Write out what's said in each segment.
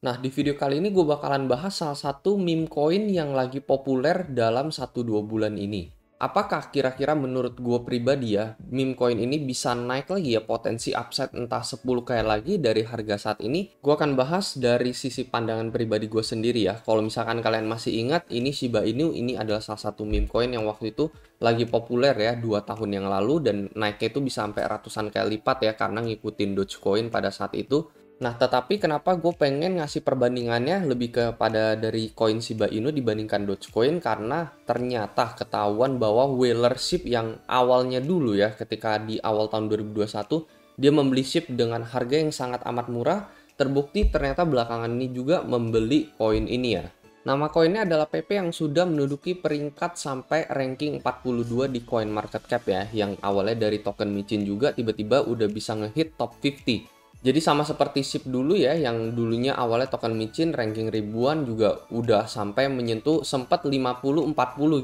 Nah, di video kali ini gue bakalan bahas salah satu meme coin yang lagi populer dalam 1-2 bulan ini. Apakah kira-kira menurut gue pribadi ya, meme coin ini bisa naik lagi ya potensi upside entah 10 kali lagi dari harga saat ini? Gue akan bahas dari sisi pandangan pribadi gue sendiri ya. Kalau misalkan kalian masih ingat, ini Shiba Inu ini adalah salah satu meme coin yang waktu itu lagi populer ya 2 tahun yang lalu dan naiknya itu bisa sampai ratusan kali lipat ya karena ngikutin Dogecoin pada saat itu. Nah, tetapi kenapa gue pengen ngasih perbandingannya lebih kepada dari koin Shiba Inu dibandingkan Dogecoin karena ternyata ketahuan bahwa Whalership yang awalnya dulu ya ketika di awal tahun 2021 dia membeli ship dengan harga yang sangat amat murah, terbukti ternyata belakangan ini juga membeli koin ini ya. Nama koinnya adalah PP yang sudah menduduki peringkat sampai ranking 42 di CoinMarketCap ya, yang awalnya dari token micin juga tiba-tiba udah bisa ngehit top 50. Jadi sama seperti SIP dulu ya, yang dulunya awalnya token micin ranking ribuan juga udah sampai menyentuh sempat 50-40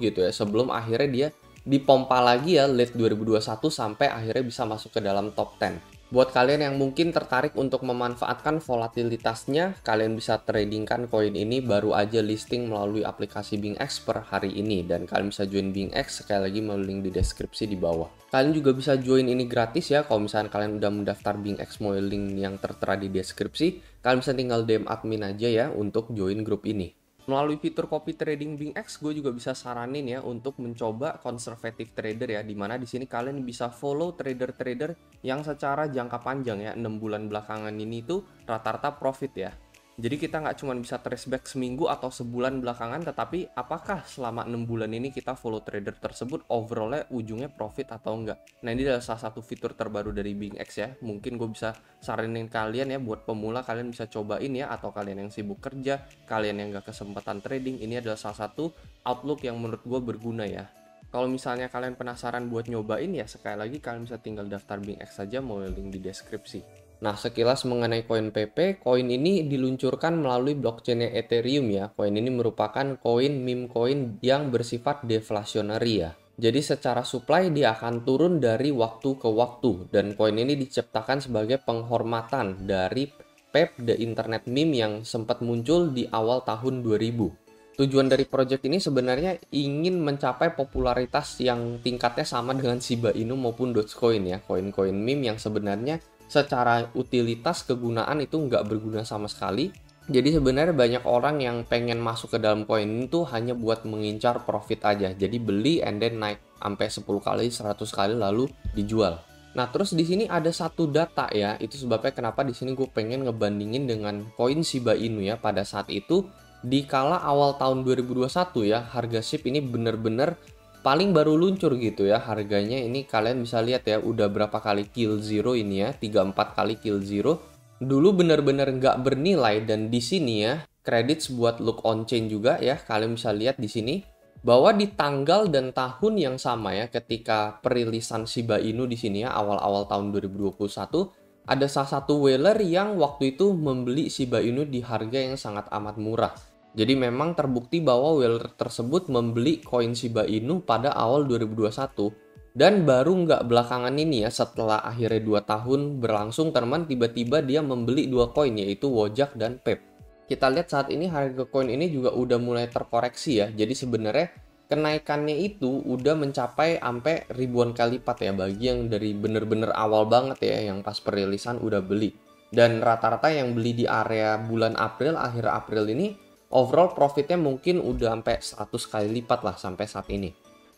gitu ya, sebelum akhirnya dia dipompa lagi ya late 2021 sampai akhirnya bisa masuk ke dalam top 10. Buat kalian yang mungkin tertarik untuk memanfaatkan volatilitasnya, kalian bisa tradingkan koin ini baru aja listing melalui aplikasi BingX per hari ini. Dan kalian bisa join BingX sekali lagi melalui link di deskripsi di bawah. Kalian juga bisa join ini gratis ya, kalau misalnya kalian udah mendaftar BingX melalui link yang tertera di deskripsi, kalian bisa tinggal DM admin aja ya untuk join grup ini. Melalui fitur copy trading BingX, gue juga bisa saranin ya untuk mencoba conservative trader ya, dimana di sini kalian bisa follow trader-trader yang secara jangka panjang ya, 6 bulan belakangan ini tuh rata-rata profit ya. Jadi kita nggak cuma bisa trace back seminggu atau sebulan belakangan, tetapi apakah selama 6 bulan ini kita follow trader tersebut overallnya ujungnya profit atau enggak. Nah, ini adalah salah satu fitur terbaru dari BingX ya. Mungkin gue bisa saranin kalian ya, buat pemula kalian bisa cobain ya, atau kalian yang sibuk kerja, kalian yang nggak kesempatan trading, ini adalah salah satu outlook yang menurut gue berguna ya. Kalau misalnya kalian penasaran buat nyobain ya, sekali lagi kalian bisa tinggal daftar BingX saja melalui link di deskripsi. Nah, sekilas mengenai koin PP, koin ini diluncurkan melalui blockchain Ethereum ya. Koin ini merupakan koin meme coin yang bersifat deflationary ya. Jadi secara supply dia akan turun dari waktu ke waktu dan koin ini diciptakan sebagai penghormatan dari PEP The Internet Meme yang sempat muncul di awal tahun 2000. Tujuan dari project ini sebenarnya ingin mencapai popularitas yang tingkatnya sama dengan Shiba Inu maupun Dogecoin ya, koin-koin meme yang sebenarnya secara utilitas kegunaan itu nggak berguna sama sekali. Jadi sebenarnya banyak orang yang pengen masuk ke dalam koin itu hanya buat mengincar profit aja. Jadi beli and then naik sampai 10 kali, 100 kali lalu dijual. Nah, terus di sini ada satu data ya. Itu sebabnya kenapa di sini gue pengen ngebandingin dengan koin Shiba Inu ya pada saat itu di kala awal tahun 2021 ya, harga SHIB ini bener-bener paling baru luncur gitu ya. Harganya ini kalian bisa lihat ya, udah berapa kali kill zero ini ya, 3-4 kali kill zero. Dulu bener-bener nggak bernilai dan di sini ya, credits buat look on chain juga ya. Kalian bisa lihat di sini bahwa di tanggal dan tahun yang sama ya, ketika perilisan Shiba Inu di sini ya, awal-awal tahun 2021, ada salah satu whaler yang waktu itu membeli Shiba Inu di harga yang sangat amat murah. Jadi memang terbukti bahwa whaler tersebut membeli koin Shiba Inu pada awal 2021 dan baru nggak belakangan ini ya, setelah akhirnya 2 tahun berlangsung teman, tiba-tiba dia membeli 2 koin yaitu Wojak dan PEP. Kita lihat saat ini harga koin ini juga udah mulai terkoreksi ya. Jadi sebenarnya kenaikannya itu udah mencapai sampai ribuan kali lipat ya bagi yang dari bener-bener awal banget ya, yang pas perilisan udah beli. Dan rata-rata yang beli di area bulan April, akhir April ini overall profitnya mungkin udah sampai 100 kali lipat lah sampai saat ini.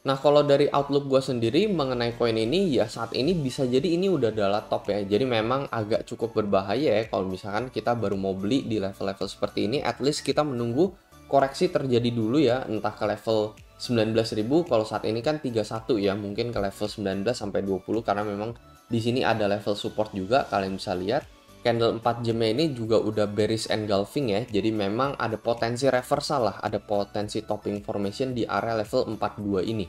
Nah, kalau dari outlook gue sendiri mengenai koin ini ya, saat ini bisa jadi ini udah adalah top ya. Jadi memang agak cukup berbahaya ya kalau misalkan kita baru mau beli di level-level seperti ini. At least kita menunggu koreksi terjadi dulu ya, entah ke level 19.000, kalau saat ini kan 31 ya, mungkin ke level 19 sampai 20 karena memang di sini ada level support juga, kalian bisa lihat. Candle 4 jamnya ini juga udah bearish engulfing ya. Jadi memang ada potensi reversal lah, ada potensi topping formation di area level 42 ini.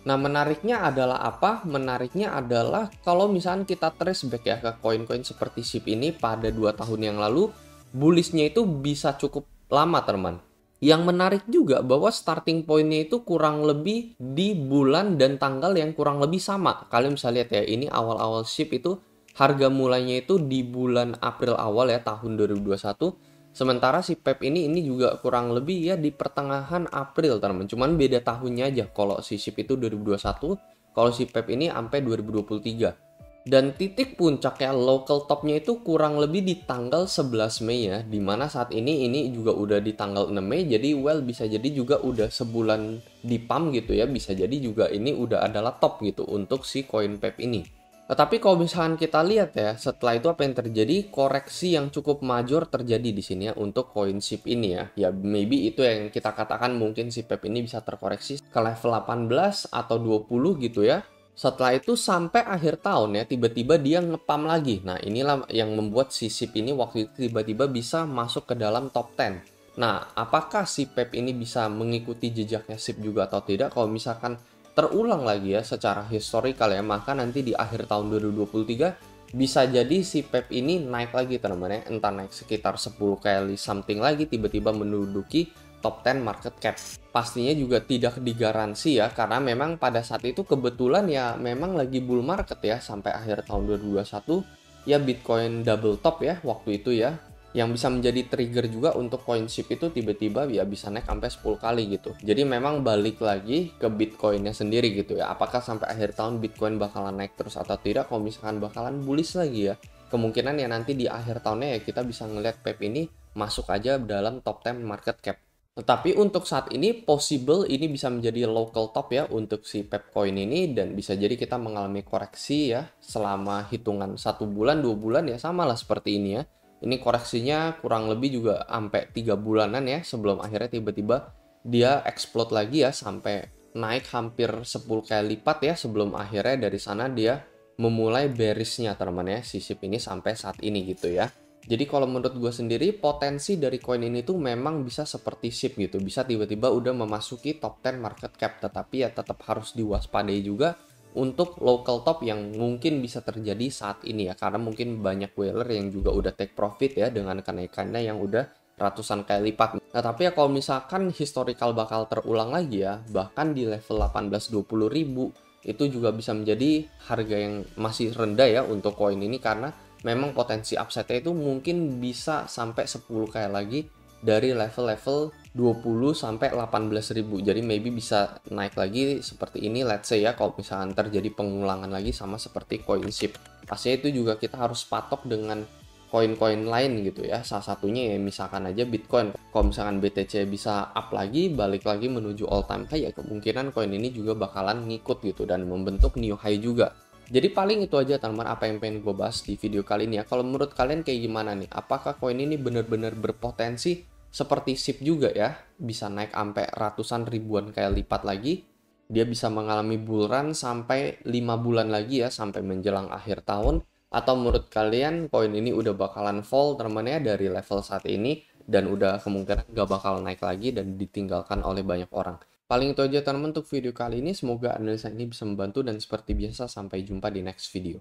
Nah, menariknya adalah apa? Menariknya adalah kalau misalnya kita trace back ya ke koin-koin seperti SHIB ini pada 2 tahun yang lalu, bullishnya itu bisa cukup lama teman. Yang menarik juga bahwa starting pointnya itu kurang lebih di bulan dan tanggal yang kurang lebih sama. Kalian bisa lihat ya, ini awal-awal SHIB itu harga mulainya itu di bulan April awal ya tahun 2021 Sementara si PEP ini juga kurang lebih ya di pertengahan April teman-teman. Cuman beda tahunnya aja. Kalau si SIP itu 2021, kalau si PEP ini sampai 2023. Dan titik puncaknya local topnya itu kurang lebih di tanggal 11 Mei ya. Dimana saat ini juga udah di tanggal 6 Mei. Jadi well bisa jadi juga udah sebulan di pump gitu ya. Bisa jadi juga ini udah adalah top gitu untuk si koin PEP ini. Tetapi kalau misalkan kita lihat ya, setelah itu apa yang terjadi? Koreksi yang cukup major terjadi di sini ya untuk koin SIP ini ya. Ya maybe itu yang kita katakan mungkin si PEP ini bisa terkoreksi ke level 18 atau 20 gitu ya. Setelah itu sampai akhir tahun ya, tiba-tiba dia ngepam lagi. Nah, inilah yang membuat si SIP ini waktu itu tiba-tiba bisa masuk ke dalam top 10. Nah, apakah si PEP ini bisa mengikuti jejaknya SIP juga atau tidak? Kalau misalkan terulang lagi ya secara historikal ya, maka nanti di akhir tahun 2023 bisa jadi si PEP ini naik lagi teman-teman ya, entah naik sekitar 10 kali something lagi, tiba-tiba menduduki top 10 market cap. Pastinya juga tidak digaransi ya, karena memang pada saat itu kebetulan ya memang lagi bull market ya, sampai akhir tahun 2021 ya Bitcoin double top ya waktu itu ya, yang bisa menjadi trigger juga untuk coin SIP itu tiba-tiba ya bisa naik sampai 10 kali gitu. Jadi memang balik lagi ke Bitcoinnya sendiri gitu ya. Apakah sampai akhir tahun Bitcoin bakalan naik terus atau tidak? Kalau misalkan bakalan bullish lagi ya, kemungkinan ya nanti di akhir tahunnya ya kita bisa ngeliat PEP ini masuk aja dalam top 10 market cap. Tetapi untuk saat ini possible ini bisa menjadi local top ya untuk si PEP coin ini, dan bisa jadi kita mengalami koreksi ya selama hitungan 1 bulan 2 bulan ya, sama lah seperti ini ya. Ini koreksinya kurang lebih juga sampai 3 bulanan ya, sebelum akhirnya tiba-tiba dia explode lagi ya sampai naik hampir 10 kali lipat ya, sebelum akhirnya dari sana dia memulai bearishnya teman-teman ya si SIP ini sampai saat ini gitu ya. Jadi kalau menurut gue sendiri potensi dari koin ini tuh memang bisa seperti SIP gitu, bisa tiba-tiba udah memasuki top 10 market cap, tetapi ya tetap harus diwaspadai juga untuk local top yang mungkin bisa terjadi saat ini ya, karena mungkin banyak whaler yang juga udah take profit ya dengan kenaikannya yang udah ratusan kali lipat. Nah, tapi ya kalau misalkan historical bakal terulang lagi ya, bahkan di level 18-20 ribu itu juga bisa menjadi harga yang masih rendah ya untuk koin ini, karena memang potensi upside-nya itu mungkin bisa sampai 10 kali lagi dari level-level 20 sampai 18.000. Jadi maybe bisa naik lagi seperti ini, let's say ya, kalau misalkan terjadi pengulangan lagi sama seperti coin SIP. Pastinya itu juga kita harus patok dengan koin-koin lain gitu ya. Salah satunya ya misalkan aja Bitcoin. Kalau misalkan BTC bisa up lagi, balik lagi menuju all time high ya, kemungkinan koin ini juga bakalan ngikut gitu dan membentuk new high juga. Jadi paling itu aja teman-teman apa yang pengen gue bahas di video kali ini ya. Kalau menurut kalian kayak gimana nih? Apakah koin ini benar-benar berpotensi seperti SIP juga ya? Bisa naik sampai ratusan ribuan kali lipat lagi. Dia bisa mengalami bull run sampai 5 bulan lagi ya, sampai menjelang akhir tahun. Atau menurut kalian koin ini udah bakalan fall teman-teman ya dari level saat ini, dan udah kemungkinan gak bakal naik lagi dan ditinggalkan oleh banyak orang. Paling itu aja teman-teman untuk video kali ini. Semoga analisa ini bisa membantu, dan seperti biasa sampai jumpa di next video.